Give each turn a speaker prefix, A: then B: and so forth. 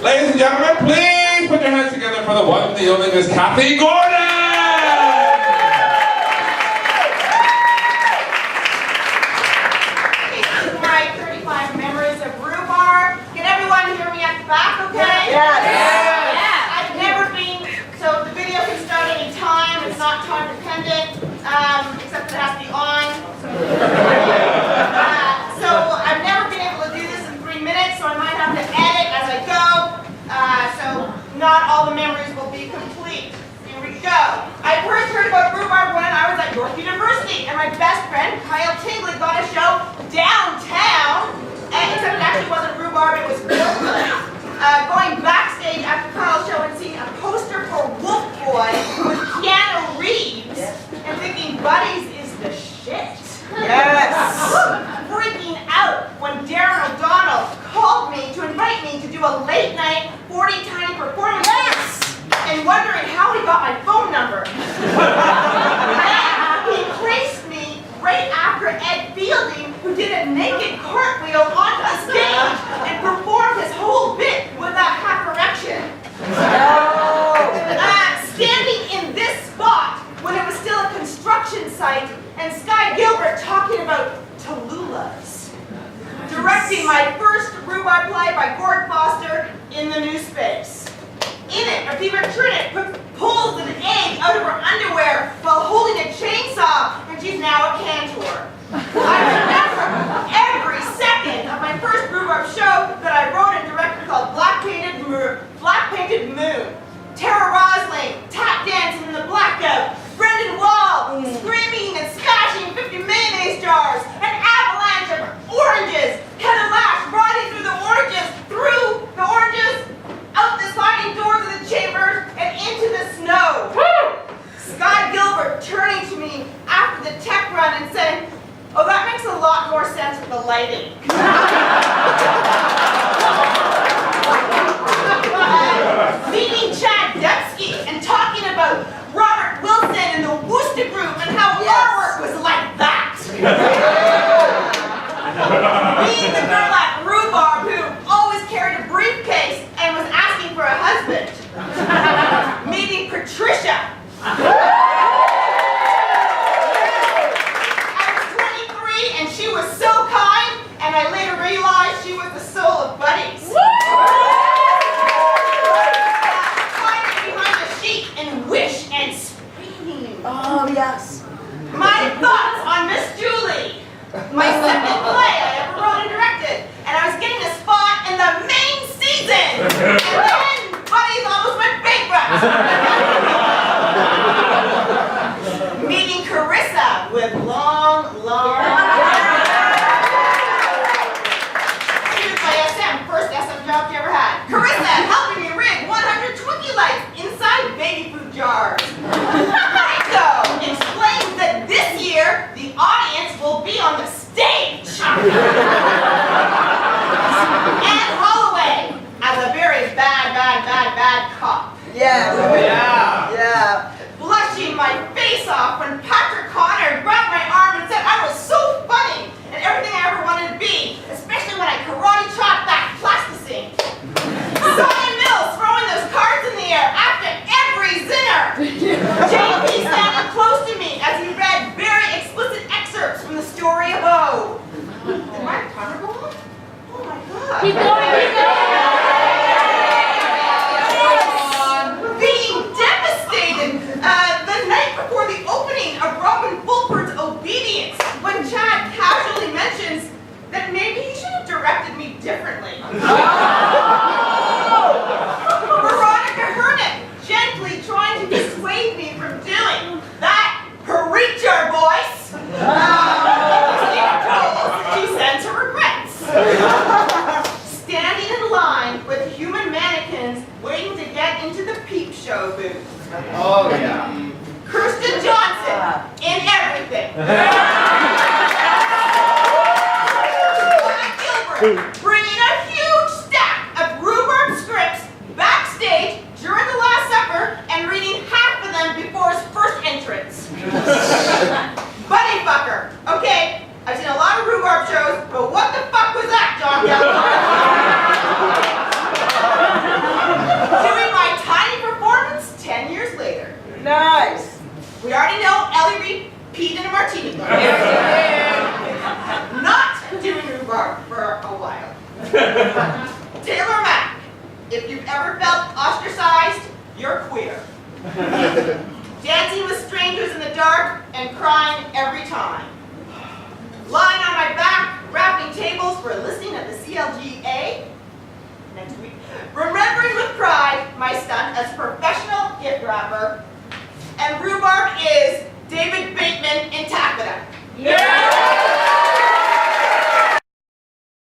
A: Ladies and gentlemen, please put your hands together for the one, the only Miss Cathy Gordon!
B: My 35 memories of rhubarb. Can everyone hear me at the back okay?
C: Yes.
B: Yeah. I've never been, so the video can start any time. It's not time dependent, except it has to be on. So I've never been able to do this in 3 minutes, so I might have to edit as I go. So not all the memories will be complete. Here we go. I first heard about rhubarb when I was at York University, and my best friend, Kyle Tingley, got a show downtown, except it actually wasn't rhubarb, it was Wilton. Going backstage after Kyle's show and seeing a poster for Wolf Boy with Keanu Reeves, and thinking Buddies is the shit.
C: Yes.
B: Freaking out when Darren O'Donnell called me to invite me to do a late night 40 tiny performance. And wondering how he got my phone number. And he placed me right after Ed Fielding, who did a naked cartwheel onto the stage and performed his whole bit with that half erection. Standing in this spot when it was still a construction site and Sky Gilbert talking about Tallulahs. Directing my first rhubarb play by Gord Foster in the new space. In it, Aviva Trinnet pulls an egg out of her underwear while holding a chainsaw, and she's now a cantor. I remember every second of my first rhubarb show that I wrote and directed called Black Painted Moon. Tara Rosling, tap dancing in the blackout. Brendan Wall, screaming and smashing 50 mayonnaise jars. An avalanche of oranges. Kevin Lash riding through the oranges, out the sliding doors of the chambers and into the snow. Sky Gilbert turning to me after the tech run and saying, "Oh, that makes a lot more sense with the lighting." Meeting Chad Dubsky and talking about Robert Wilson and the Wooster Group and how our work was like that. Meeting the girl at Rhubarb who always carried a briefcase and was asking for a husband. Meeting Patricia. I was 23 and she was so kind, and I later realized she was the soul of Buddies. Hiding behind the sheet and wish and scream.
C: Oh, yes.
B: My thoughts on Miss Julie. My second play I ever wrote and directed, and I was getting a spot in the main season, and then Buddies almost went bankrupt. Meeting Carissa with long hair. She was my SM, first SM job she ever had. Carissa helping me rig 100 Twinkie lights inside baby food jars. Rico explains that this year the audience will be on the stage. And Holloway as a very bad cop.
C: Yes. Yeah.
B: Blushing my face off when Patrick Connor grabbed my arm and said I was so funny and everything I ever wanted to be, especially when I karate chopped that plasticine. Simon Mills throwing those cards in the air after every zinner. JP standing close to me as he read very explicit excerpts from the story of O. Did my timer go on? Oh my god.
D: Keep going, keep going.
B: Being devastated the night before the opening of Robin Fulford's Obedience when Chad casually mentions that maybe he should have directed me differently. Veronica Hernick gently trying to dissuade me from doing that preacher voice. She sends her regrets. Standing in line with human mannequins waiting to get into the peep show booth.
A: Oh, yeah.
B: Kirsten Johnson in everything. Jack Gilbert bringing a huge stack of rhubarb scripts backstage during the Last Supper and reading half of them before his first entrance. Buddy fucker. Okay, I've seen a lot of rhubarb shows, but what the fuck was that, John Gallagher? Taylor Mack, if you've ever felt ostracized, you're queer. Dancing with strangers in the dark and crying every time. Lying on my back, wrapping tables for listening at the CLGA next week. Remembering with pride